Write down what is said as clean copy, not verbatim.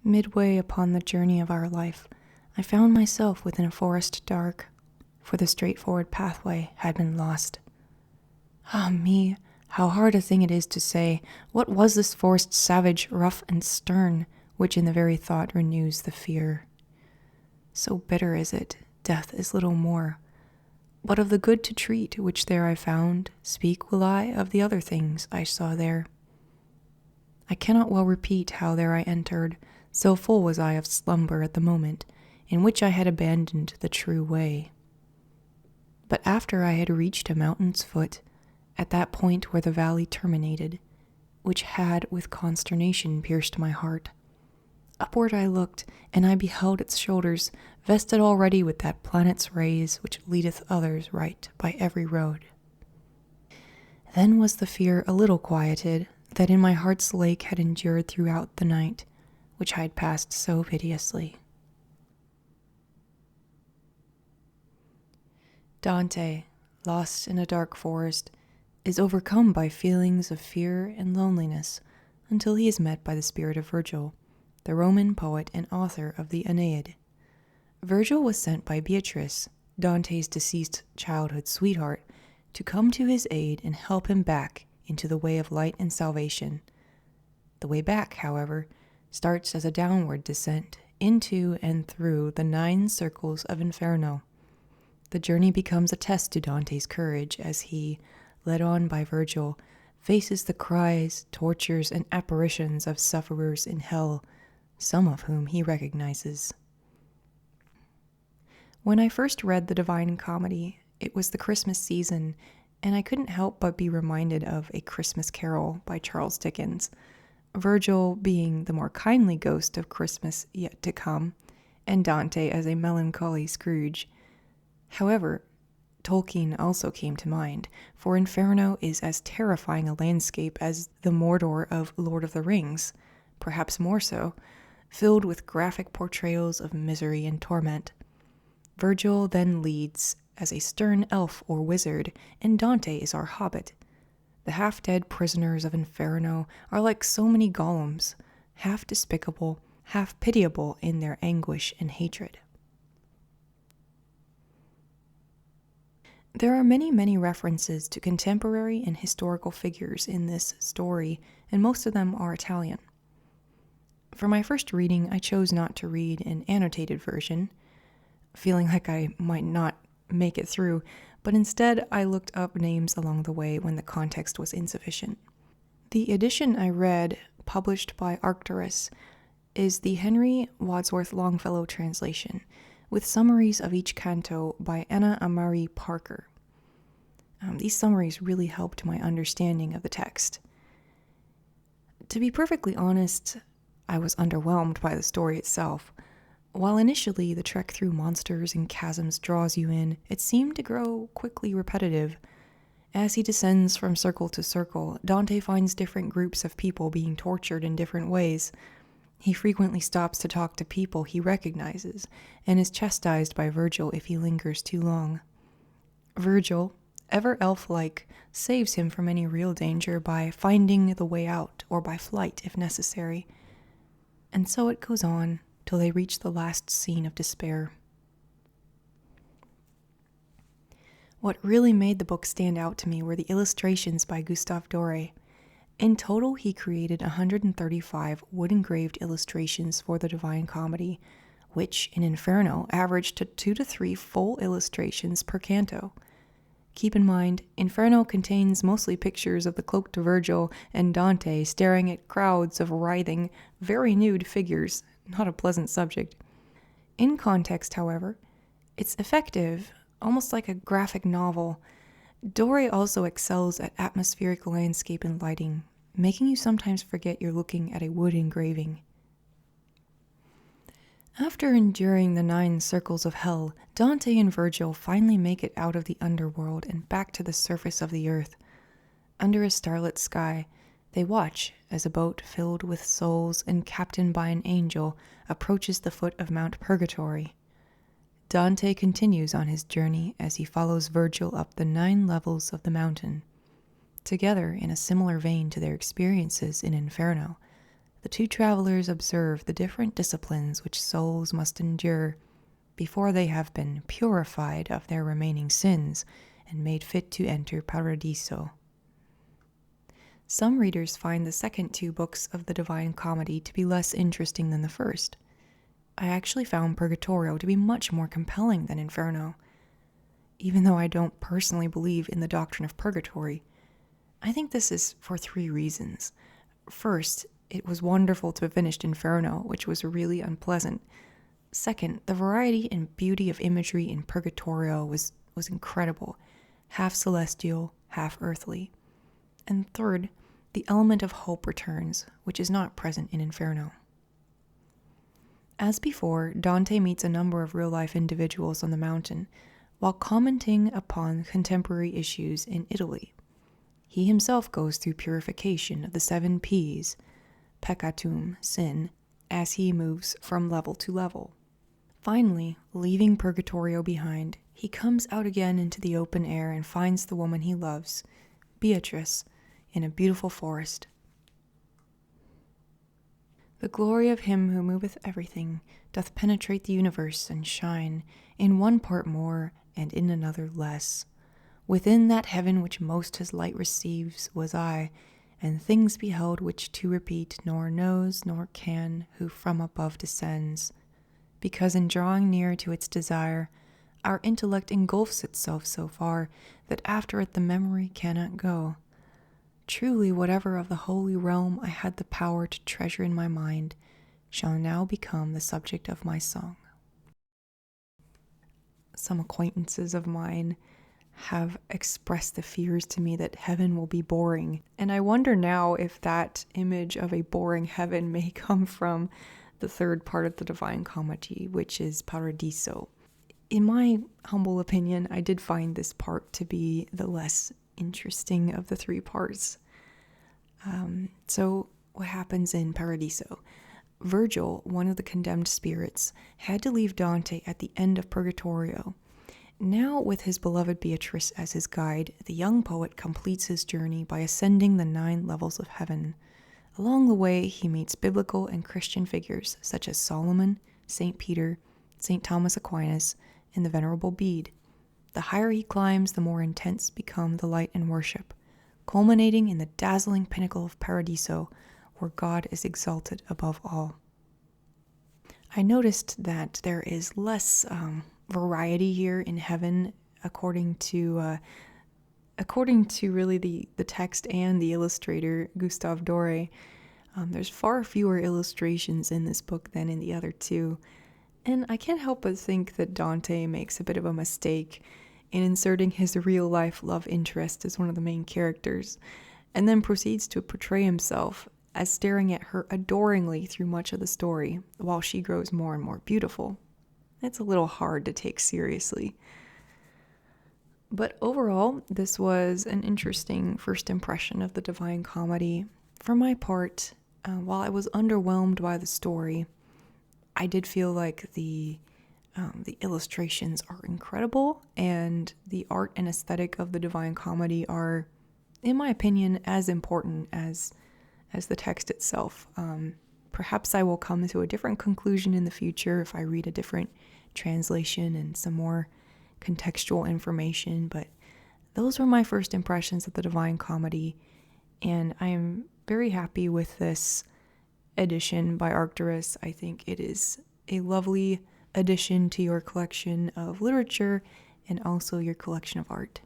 Midway upon the journey of our life, I found myself within a forest dark, for the straightforward pathway had been lost. Ah me, how hard a thing it is to say, what was this forest savage, rough and stern, which in the very thought renews the fear? So bitter is it, death is little more. But of the good to treat which there I found, speak will I of the other things I saw there. I cannot well repeat how there I entered, so full was I of slumber at the moment, in which I had abandoned the true way. But after I had reached a mountain's foot, at that point where the valley terminated, which had with consternation pierced my heart, upward I looked, and I beheld its shoulders vested already with that planet's rays which leadeth others right by every road. Then was the fear a little quieted that in my heart's lake had endured throughout the night, which I had passed so piteously. Dante, lost in a dark forest, is overcome by feelings of fear and loneliness until he is met by the spirit of Virgil, the Roman poet and author of the Aeneid. Virgil was sent by Beatrice, Dante's deceased childhood sweetheart, to come to his aid and help him back into the way of light and salvation. The way back, however, starts as a downward descent into and through the 9 circles of Inferno. The journey becomes a test to Dante's courage as he, led on by Virgil, faces the cries, tortures, and apparitions of sufferers in hell, some of whom he recognizes. When I first read the Divine Comedy, it was the Christmas season, and I couldn't help but be reminded of A Christmas Carol by Charles Dickens, Virgil being the more kindly ghost of Christmas yet to come, and Dante as a melancholy Scrooge. However, Tolkien also came to mind, for Inferno is as terrifying a landscape as the Mordor of Lord of the Rings, perhaps more so, filled with graphic portrayals of misery and torment. Virgil then leads as a stern elf or wizard, and Dante is our hobbit. The half-dead prisoners of Inferno are like so many golems, half despicable, half pitiable in their anguish and hatred. There are many references to contemporary and historical figures in this story, and most of them are Italian. For my first reading, I chose not to read an annotated version, feeling like I might not make it through, but instead I looked up names along the way when the context was insufficient. The edition I read, published by Arcturus, is the Henry Wadsworth Longfellow translation, with summaries of each canto by Anna Amari Parker. These summaries really helped my understanding of the text. To be perfectly honest, I was underwhelmed by the story itself. While initially the trek through monsters and chasms draws you in, it seemed to grow quickly repetitive. As he descends from circle to circle, Dante finds different groups of people being tortured in different ways. He frequently stops to talk to people he recognizes, and is chastised by Virgil if he lingers too long. Virgil, ever elf-like, saves him from any real danger by finding the way out, or by flight if necessary. And so it goes on, till they reach the last scene of despair. What really made the book stand out to me were the illustrations by Gustave Doré. In total, he created 135 wood-engraved illustrations for the Divine Comedy, which, in Inferno, averaged to 2 to 3 full illustrations per canto. Keep in mind, Inferno contains mostly pictures of the cloaked Virgil and Dante staring at crowds of writhing, very nude figures, not a pleasant subject. In context, however, it's effective, almost like a graphic novel. Doré also excels at atmospheric landscape and lighting, making you sometimes forget you're looking at a wood engraving. After enduring the 9 circles of hell, Dante and Virgil finally make it out of the underworld and back to the surface of the earth. Under a starlit sky, they watch as a boat filled with souls and captained by an angel approaches the foot of Mount Purgatory. Dante continues on his journey as he follows Virgil up the 9 levels of the mountain. Together, in a similar vein to their experiences in Inferno, The two travelers observe the different disciplines which souls must endure before they have been purified of their remaining sins and made fit to enter Paradiso. Some readers find the second two books of the Divine Comedy to be less interesting than the first. I actually found Purgatorio to be much more compelling than Inferno. Even though I don't personally believe in the doctrine of purgatory, I think this is for 3 reasons. First, it was wonderful to have finished Inferno, which was really unpleasant. Second, the variety and beauty of imagery in Purgatorio was incredible, half celestial, half earthly. And third, the element of hope returns, which is not present in Inferno. As before, Dante meets a number of real-life individuals on the mountain, while commenting upon contemporary issues in Italy. He himself goes through purification of the 7 P's, peccatum, sin, as he moves from level to level. Finally, leaving Purgatorio behind, he comes out again into the open air and finds the woman he loves, Beatrice, in a beautiful forest. The glory of him who moveth everything doth penetrate the universe and shine in one part more and in another less. Within that heaven which most his light receives was I, and things beheld which to repeat nor knows nor can who from above descends, because in drawing near to its desire, our intellect engulfs itself so far that after it the memory cannot go. Truly, whatever of the holy realm I had the power to treasure in my mind shall now become the subject of my song. Some acquaintances of mine have expressed the fears to me that heaven will be boring, and I wonder now if that image of a boring heaven may come from the third part of the Divine Comedy, which is Paradiso. In my humble opinion, I did find this part to be the less interesting of the 3 parts. So what happens in Paradiso? Virgil, one of the condemned spirits, had to leave Dante at the end of Purgatorio. Now, with his beloved Beatrice as his guide, the young poet completes his journey by ascending the 9 levels of heaven. Along the way, he meets biblical and Christian figures such as Solomon, St. Peter, St. Thomas Aquinas, and the Venerable Bede. The higher he climbs, the more intense become the light and worship, culminating in the dazzling pinnacle of Paradiso, where God is exalted above all. I noticed that there is less variety here in heaven according to really the text and the illustrator, Gustave Doré. There's far fewer illustrations in this book than in the other 2, and I can't help but think that Dante makes a bit of a mistake in inserting his real-life love interest as one of the main characters, and then proceeds to portray himself as staring at her adoringly through much of the story, while she grows more and more beautiful. It's a little hard to take seriously. But overall, this was an interesting first impression of the Divine Comedy. For my part, while I was underwhelmed by the story, I did feel like the illustrations are incredible, and the art and aesthetic of the Divine Comedy are, in my opinion, as important as the text itself. Perhaps I will come to a different conclusion in the future if I read a different translation and some more contextual information, but those were my first impressions of the Divine Comedy, and I am very happy with this edition by Arcturus. I think it is a lovely addition to your collection of literature and also your collection of art.